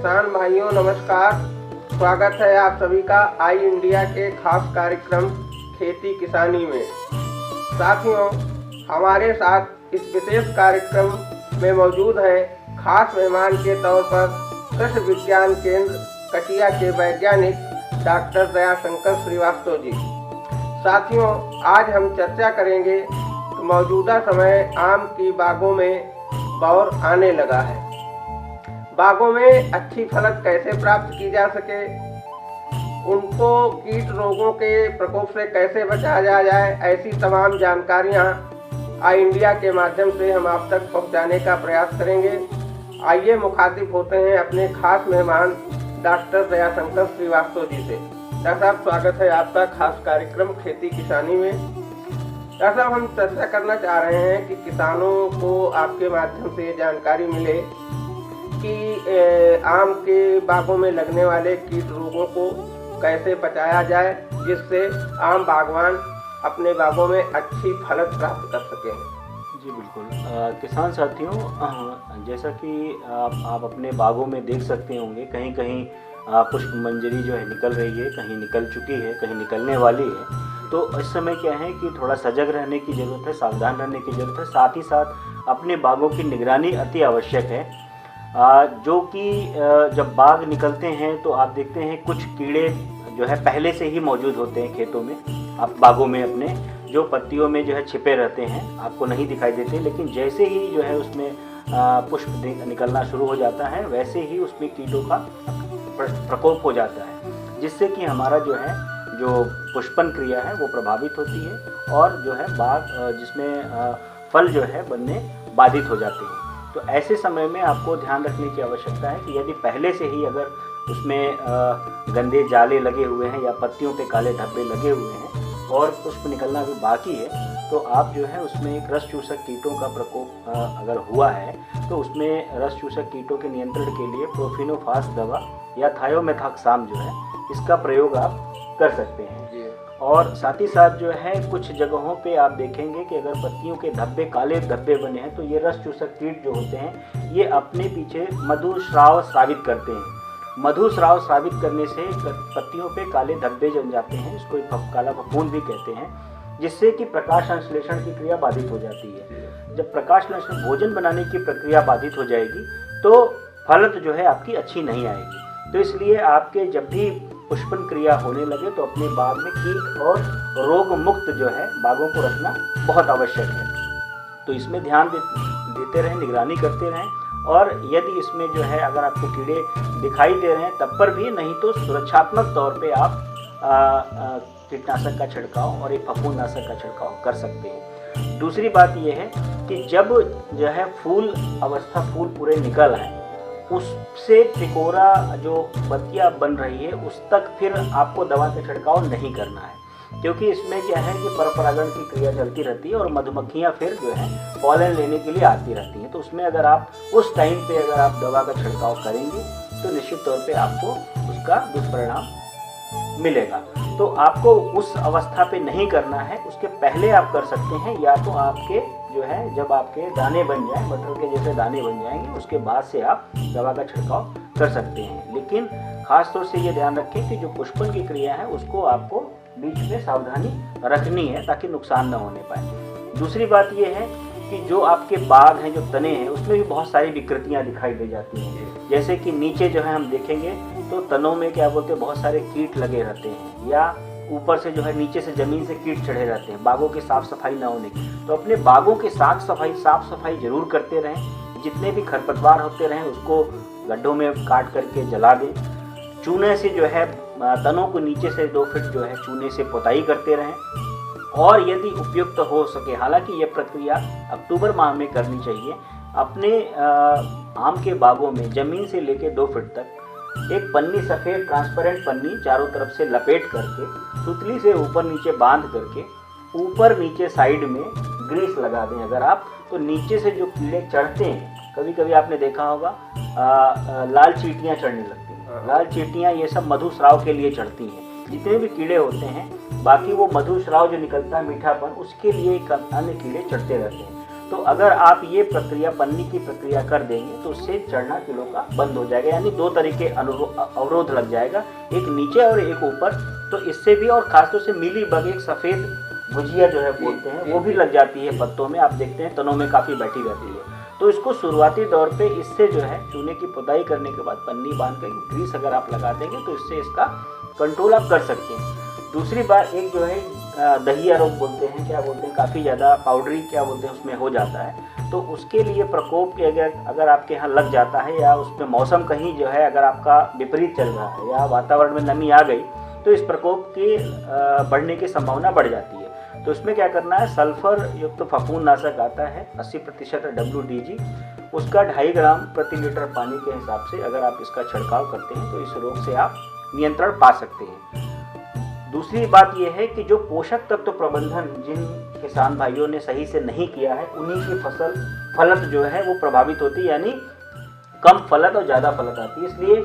किसान भाइयों नमस्कार। स्वागत है आप सभी का आई इंडिया के खास कार्यक्रम खेती किसानी में। साथियों, हमारे साथ इस विशेष कार्यक्रम में मौजूद हैं खास मेहमान के तौर पर कृषि विज्ञान केंद्र कटिया के वैज्ञानिक डॉक्टर दयाशंकर श्रीवास्तव जी। साथियों, आज हम चर्चा करेंगे कि मौजूदा समय आम की बागों में बौर आने लगा है। बागों में अच्छी फलत कैसे प्राप्त की जा सके, उनको कीट रोगों के प्रकोप से कैसे बचाया जाए, ऐसी तमाम जानकारियां आई इंडिया के माध्यम से हम आप तक पहुंचाने का प्रयास करेंगे। आइए मुखातिब होते हैं अपने खास मेहमान डॉक्टर दयाशंकर श्रीवास्तव जी से। डॉक्टर साहब, स्वागत है आपका खास कार्यक्रम खेती किसानी में। डॉक्टर साहब, हम चर्चा करना चाह रहे हैं कि किसानों को आपके माध्यम से जानकारी मिले कि आम के बागों में लगने वाले कीट रोगों को कैसे बचाया जाए, जिससे आम बागवान अपने बागों में अच्छी फलत प्राप्त कर सकें। जी बिल्कुल। किसान साथियों, जैसा कि आप अपने बागों में देख सकते होंगे, कहीं कहीं पुष्प मंजरी जो है निकल रही है, कहीं निकल चुकी है, कहीं निकलने वाली है। तो इस समय क्या है कि थोड़ा सजग रहने की ज़रूरत है, सावधान रहने की ज़रूरत है। साथ ही साथ अपने बागों की निगरानी अति आवश्यक है। जो कि जब बाग निकलते हैं तो आप देखते हैं कुछ कीड़े जो है पहले से ही मौजूद होते हैं खेतों में, आप बागों में अपने जो पत्तियों में जो है छिपे रहते हैं, आपको नहीं दिखाई देते। लेकिन जैसे ही जो है उसमें पुष्प निकलना शुरू हो जाता है, वैसे ही उसमें कीटों का प्रकोप हो जाता है, जिससे कि हमारा जो पुष्पन क्रिया है वो प्रभावित होती है और जो है बाग जिसमें फल जो है बनने बाधित हो जाते हैं। तो ऐसे समय में आपको ध्यान रखने की आवश्यकता है कि यदि पहले से ही अगर उसमें गंदे जाले लगे हुए हैं या पत्तियों पे काले धब्बे लगे हुए हैं और पुष्प निकलना भी बाकी है, तो आप जो है उसमें एक रस चूसक कीटों का प्रकोप अगर हुआ है तो उसमें रस चूसक कीटों के नियंत्रण के लिए प्रोफिनोफास दवा या थायोमेथाक्साम जो है इसका प्रयोग आप कर सकते हैं। और साथ ही साथ जो है कुछ जगहों पे आप देखेंगे कि अगर पत्तियों के धब्बे काले धब्बे बने हैं तो ये रस चूसक कीट जो होते हैं ये अपने पीछे मधुस्राव स्रावित करते हैं। मधुस्राव स्रावित करने से पत्तियों पे काले धब्बे जम जाते हैं, इसको काला फफूंद भी कहते हैं, जिससे कि प्रकाश संश्लेषण की क्रिया बाधित हो जाती है। जब प्रकाश संश्लेषण भोजन बनाने की प्रक्रिया बाधित हो जाएगी तो फलत जो है आपकी अच्छी नहीं आएगी। तो इसलिए आपके जब भी पुष्पन क्रिया होने लगे तो अपने बाग में कीट और रोग मुक्त जो है बागों को रखना बहुत आवश्यक है। तो इसमें ध्यान देते रहें, निगरानी करते रहें। और यदि इसमें जो है अगर आपको कीड़े दिखाई दे रहे हैं तब पर भी, नहीं तो सुरक्षात्मक तौर पे आप कीटनाशक का छिड़काव और एक फफूंदनाशक का छिड़काव कर सकते हैं। दूसरी बात यह है कि जब जो है फूल पूरे निकल आए, उससे तिकोरा जो पत्तियां बन रही है उस तक फिर आपको दवा का छिड़काव नहीं करना है, क्योंकि इसमें क्या है कि परपरागण की क्रिया चलती रहती है और मधुमक्खियां फिर जो है पॉलन लेने के लिए आती रहती हैं। तो उसमें अगर आप उस टाइम पे अगर आप दवा का छिड़काव करेंगे तो निश्चित तौर पे आपको उसका दुष्परिणाम मिलेगा। तो आपको उस अवस्था पे नहीं करना है, उसके पहले आप कर सकते हैं। या तो आपके जो है जब आपके दाने बन जाएं, मटर के जैसे दाने बन जाएंगे, उसके बाद से आप दवा का छिड़काव कर सकते हैं। लेकिन खास तौर से ये ध्यान रखें कि जो पुष्पन की क्रिया है उसको आपको बीच में सावधानी रखनी है ताकि नुकसान न होने पाए। दूसरी बात ये है कि जो आपके बाग हैं, जो तने हैं, उसमें भी बहुत सारी विकृतियाँ दिखाई दे जाती हैं। जैसे कि नीचे जो है हम देखेंगे तो तनों में क्या बोलते हैं बहुत सारे कीट लगे रहते हैं, या ऊपर से जो है नीचे से ज़मीन से कीट चढ़े रहते हैं, बागों की साफ़ सफाई ना होने की। तो अपने बागों की साफ़ सफाई जरूर करते रहें। जितने भी खरपतवार होते रहें उसको गड्ढों में काट करके जला दें। चूने से जो है तनों को नीचे से 2 फीट जो है चूने से पुताई करते रहें। और यदि उपयुक्त हो सके, हालांकि ये प्रक्रिया अक्टूबर माह में करनी चाहिए, अपने आम के बागों में ज़मीन से लेके 2 फीट तक एक पन्नी, सफ़ेद ट्रांसपेरेंट पन्नी चारों तरफ से लपेट करके सुतली से ऊपर नीचे बांध करके ऊपर नीचे साइड में ग्रीस लगा दें अगर आप, तो नीचे से जो कीड़े चढ़ते हैं, कभी कभी आपने देखा होगा लाल चींटियाँ चढ़ने लगती हैं। लाल चींटियाँ ये सब मधुस्राव के लिए चढ़ती हैं। जितने भी कीड़े होते हैं, बाकी वो मधुस्राव जो निकलता है मीठापन, उसके लिए अन्य कीड़े चढ़ते रहते हैं। तो अगर आप ये प्रक्रिया पन्नी की प्रक्रिया कर देंगे तो उससे चढ़ना किलो का बंद हो जाएगा, यानी दो तरीके अवरोध लग जाएगा, एक नीचे और एक ऊपर। तो इससे भी, और खासतौर से मिली बग, एक सफ़ेद गुजिया जो है बोलते हैं, वो भी लग जाती है पत्तों में, आप देखते हैं तनों में काफ़ी बैठी रहती है। तो इसको शुरुआती दौर पे इससे जो है चूने की पुताई करने के बाद पन्नी बांध कर ग्रीस अगर आप लगा देंगे तो इससे इसका कंट्रोल आप कर सकते हैं। दूसरी बात, एक जो है दहिया रोग बोलते हैं, क्या बोलते हैं, काफ़ी ज़्यादा पाउडरी क्या बोलते हैं उसमें हो जाता है। तो उसके लिए प्रकोप के अगर आपके यहाँ लग जाता है, या उसमें मौसम कहीं जो है अगर आपका विपरीत चल रहा है या वातावरण में नमी आ गई, तो इस प्रकोप के बढ़ने की संभावना बढ़ जाती है। तो इसमें क्या करना है, सल्फर युक्त तो फफूंदनाशक आता है 80% WDG, उसका 2.5 ग्राम प्रति लीटर पानी के हिसाब से अगर आप इसका छिड़काव करते हैं तो इस रोग से आप नियंत्रण पा सकते हैं। दूसरी बात यह है कि जो पोषक तत्व प्रबंधन जिन किसान भाइयों ने सही से नहीं किया है, उन्हीं की फसल फलत जो है वो प्रभावित होती है, यानी कम फलत और ज़्यादा फलत आती है। इसलिए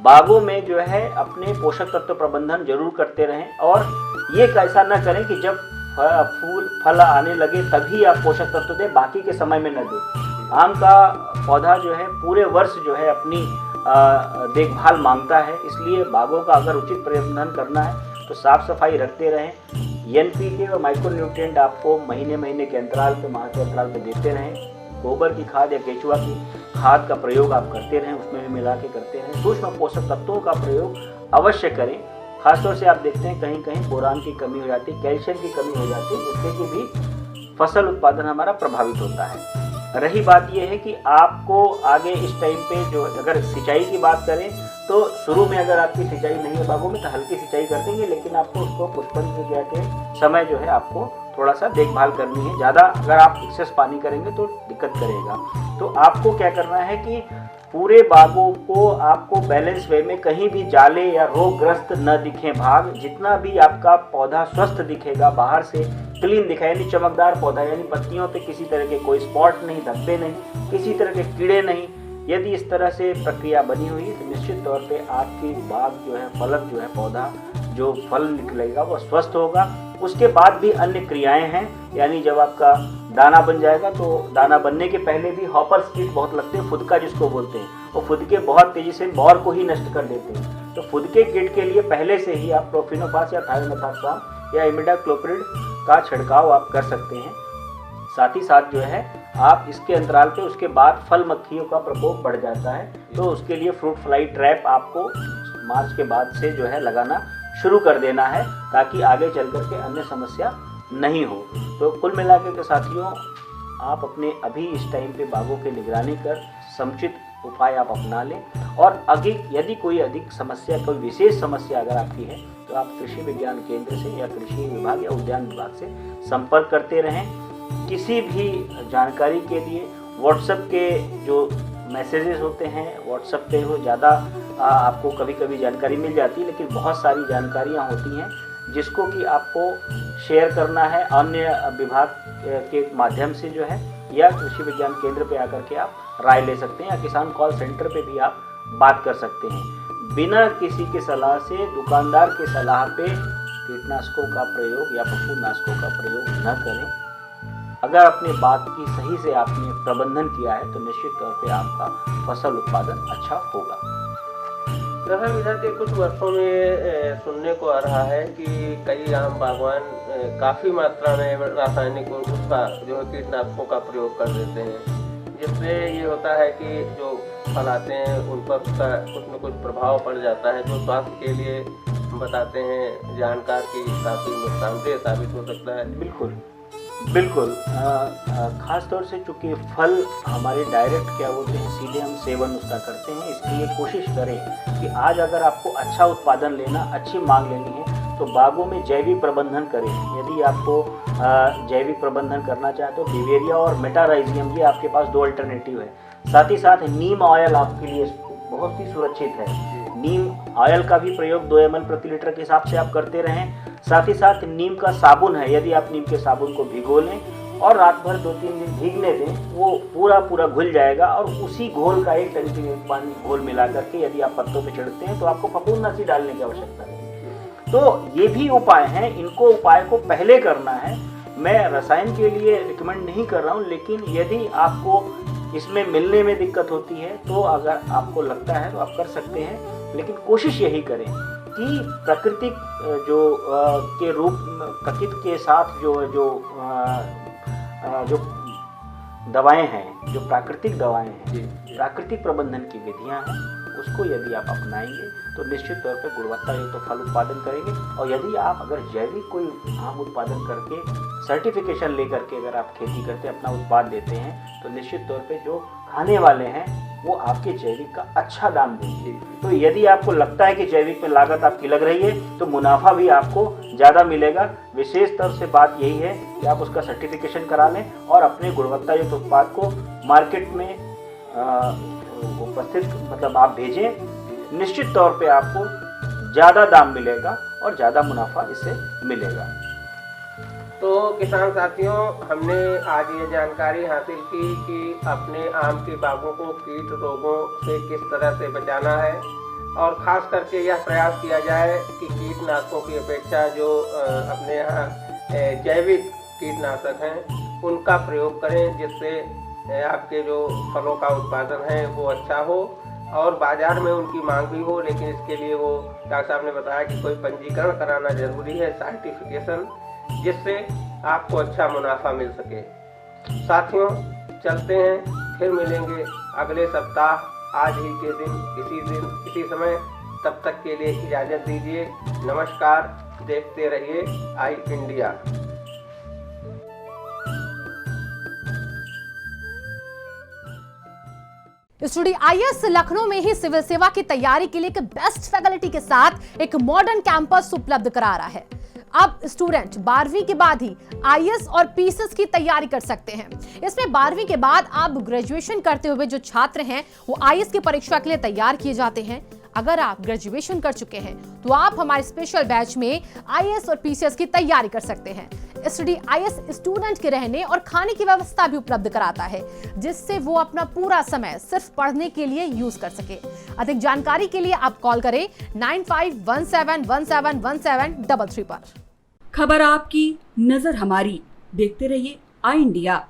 बागों में जो है अपने पोषक तत्व प्रबंधन जरूर करते रहें, और ये ऐसा न करें कि जब फूल फल आने लगे तभी आप पोषक तत्व दें, बाकी के समय में न दें। आम का पौधा जो है पूरे वर्ष जो है अपनी देखभाल मांगता है, इसलिए बागों का अगर उचित प्रबंधन करना है तो साफ सफाई रखते रहें। NPK और माइक्रोन्यूट्रिएंट आपको महीने के अंतराल पे, माह के अंतराल पे देते रहें। गोबर की खाद या केचुआ की खाद का प्रयोग आप करते रहें, उसमें भी मिला के करते रहें। सूक्ष्म पोषक तत्वों का प्रयोग अवश्य करें। खासतौर से आप देखते हैं कहीं कहीं बोरान की कमी हो जाती है, कैल्शियम की कमी हो जाती है, जिससे कि भी फसल उत्पादन हमारा प्रभावित होता है। रही बात यह है कि आपको आगे इस टाइम पे जो अगर सिंचाई की बात करें तो शुरू में अगर आपकी सिंचाई नहीं है बागों में तो हल्की सिंचाई कर देंगे, लेकिन आपको उसको पुष्पन क्रिया के समय जो है आपको थोड़ा सा देखभाल करनी है। ज़्यादा अगर आप एक्सेस पानी करेंगे तो दिक्कत करेगा। तो आपको क्या करना है कि पूरे बागों को आपको बैलेंस वे में कहीं भी जाले या रोगग्रस्त न दिखें भाग, जितना भी आपका पौधा स्वस्थ दिखेगा, बाहर से क्लीन दिखा, यानी चमकदार पौधा, यानी पत्तियों पे किसी तरह के कोई स्पॉट नहीं, धब्बे नहीं, किसी तरह के कीड़े नहीं, यदि इस तरह से प्रक्रिया बनी हुई तो निश्चित तौर पे आपकी बाग जो है, फलक जो है, पौधा जो फल निकलेगा वो स्वस्थ होगा। उसके बाद भी अन्य क्रियाएं हैं, यानी जब आपका दाना बन जाएगा तो दाना बनने के पहले भी हॉपर्स कीट बहुत लगते हैं, फुदका जिसको बोलते हैं, वो फुदके बहुत तेजी से बौर को ही नष्ट कर देते हैं। तो फुदके कीट के लिए पहले से ही आप प्रोफिनोफास या थायोमेथाक्साम या इमिडाक्लोप्रिड का छिड़काव आप कर सकते हैं। साथ ही साथ जो है आप इसके अंतराल पे उसके बाद फल मक्खियों का प्रकोप बढ़ जाता है, तो उसके लिए फ्रूट फ्लाई ट्रैप आपको मार्च के बाद से जो है लगाना शुरू कर देना है, ताकि आगे चल कर के अन्य समस्या नहीं हो। तो कुल मिलाकर के साथियों, आप अपने अभी इस टाइम पे बागों की निगरानी कर समुचित उपाय आप अपना लें, और यदि कोई अधिक समस्या, कोई विशेष समस्या अगर आपकी है तो आप कृषि विज्ञान केंद्र से या कृषि विभाग या उद्यान विभाग से संपर्क करते रहें। किसी भी जानकारी के लिए व्हाट्सएप के जो मैसेजेस होते हैं, व्हाट्सएप पे वो ज़्यादा आपको कभी कभी जानकारी मिल जाती है, लेकिन बहुत सारी जानकारियाँ होती हैं जिसको कि आपको शेयर करना है अन्य विभाग के माध्यम से जो है, या कृषि विज्ञान केंद्र पे आकर के आप राय ले सकते हैं, या किसान कॉल सेंटर पे भी आप बात कर सकते हैं। बिना किसी की सलाह से, दुकानदार की सलाह पे कीटनाशकों का प्रयोग या फफूंदनाशकों का प्रयोग न करें। अगर अपने बाग की सही से आपने प्रबंधन किया है तो निश्चित तौर पे आपका फसल उत्पादन अच्छा होगा। दरअसल इधर के कुछ वर्षों में सुनने को आ रहा है कि कई आम बागवान काफ़ी मात्रा में रासायनिक उसका जो है कीटनाशकों का प्रयोग कर देते हैं, जिससे ये होता है कि जो फल आते हैं उन पर उसका कुछ न कुछ प्रभाव पड़ जाता है, जो स्वास्थ्य के लिए बताते हैं जानकार की काफ़ी नुकसानदेह साबित हो सकता है। बिल्कुल खास तौर से चूँकि फल हमारे डायरेक्ट क्या बोलते हैं, सीधे हम सेवन उसका करते हैं, इसलिए कोशिश करें कि आज अगर आपको अच्छा उत्पादन लेना, अच्छी मांग लेनी है तो बागों में जैविक प्रबंधन करें। यदि आपको जैविक प्रबंधन करना चाहें तो बिवेरिया और मेटाराइजियम, ये आपके पास 2 अल्टरनेटिव है। साथ ही साथ नीम ऑयल आपके लिए बहुत ही सुरक्षित है। नीम ऑयल का भी प्रयोग 2 ml प्रति लीटर के हिसाब से आप करते रहें। साथ ही साथ नीम का साबुन है, यदि आप नीम के साबुन को भिगो लें और रात भर 2-3 दिन भीगने दें, वो पूरा घुल जाएगा, और उसी घोल का 1 टन की पानी घोल मिला करके यदि आप पत्तों पे छिड़कते हैं तो आपको फफूंदनाशी डालने की आवश्यकता नहीं। तो ये भी उपाय हैं, इनको उपाय को पहले करना है, मैं रसायन के लिए रिकमेंड नहीं कर रहा हूँ, लेकिन यदि आपको इसमें मिलने में दिक्कत होती है तो अगर आपको लगता है तो आप कर सकते हैं, लेकिन कोशिश यही करें कि प्राकृतिक जो के रूप प्रकृति के साथ जो दवाएं हैं, जो प्राकृतिक दवाएं हैं, प्राकृतिक प्रबंधन की विधियां हैं, उसको यदि आप अपनाएंगे तो निश्चित तौर पे गुणवत्ता युक्त तो फल उत्पादन करेंगे। और यदि आप अगर जैविक कोई आम उत्पादन करके सर्टिफिकेशन लेकर के अगर आप खेती करते अपना उत्पाद देते हैं तो निश्चित तौर पे जो खाने वाले हैं वो आपके जैविक का अच्छा दाम देंगे। तो यदि आपको लगता है कि जैविक में लागत आपकी लग रही है तो मुनाफा भी आपको ज़्यादा मिलेगा। विशेष तौर से बात यही है कि आप उसका सर्टिफिकेशन करा लें और अपने गुणवत्ता युक्त उत्पाद को मार्केट में उपस्थित मतलब आप भेजें। निश्चित तौर पे आपको ज़्यादा दाम मिलेगा और ज़्यादा मुनाफा इससे मिलेगा। तो किसान साथियों, हमने आज ये जानकारी हासिल की कि अपने आम के बागों को कीट रोगों से किस तरह से बचाना है, और ख़ास करके यह प्रयास किया जाए कि कीटनाशकों की अपेक्षा जो अपने यहाँ जैविक कीटनाशक हैं उनका प्रयोग करें, जिससे आपके जो फलों का उत्पादन है वो अच्छा हो और बाज़ार में उनकी मांग भी हो। लेकिन इसके लिए वो डॉक्टर साहब ने बताया कि कोई पंजीकरण कराना ज़रूरी है, सर्टिफिकेशन, जिससे आपको अच्छा मुनाफा मिल सके। साथियों, चलते हैं, फिर मिलेंगे अगले सप्ताह आज ही के दिन इसी समय। तब तक के लिए इजाज़त दीजिए। नमस्कार, देखते रहिए आई इंडिया। स्टूडियो आईएएस लखनऊ में ही सिविल सेवा की तैयारी के लिए एक बेस्ट फैकल्टी के साथ एक मॉडर्न कैंपस उपलब्ध करा रहा है। अब स्टूडेंट 12वीं के बाद ही आईएएस और पीसीएस की तैयारी कर सकते हैं। इसमें 12वीं के बाद आप ग्रेजुएशन करते हुए जो छात्र हैं वो आईएएस की परीक्षा के लिए तैयार किए जाते हैं। अगर आप ग्रेजुएशन कर चुके हैं तो आप हमारे स्पेशल बैच में आईएएस और पीसीएस की तैयारी कर सकते हैं। स्टडी आईएएस स्टूडेंट के रहने और खाने की व्यवस्था भी उपलब्ध कराता है, जिससे वो अपना पूरा समय सिर्फ पढ़ने के लिए यूज कर सके। अधिक जानकारी के लिए आप कॉल करें 9517171733 पर। खबर आपकी, नजर हमारी। देखते रहिए आई इंडिया।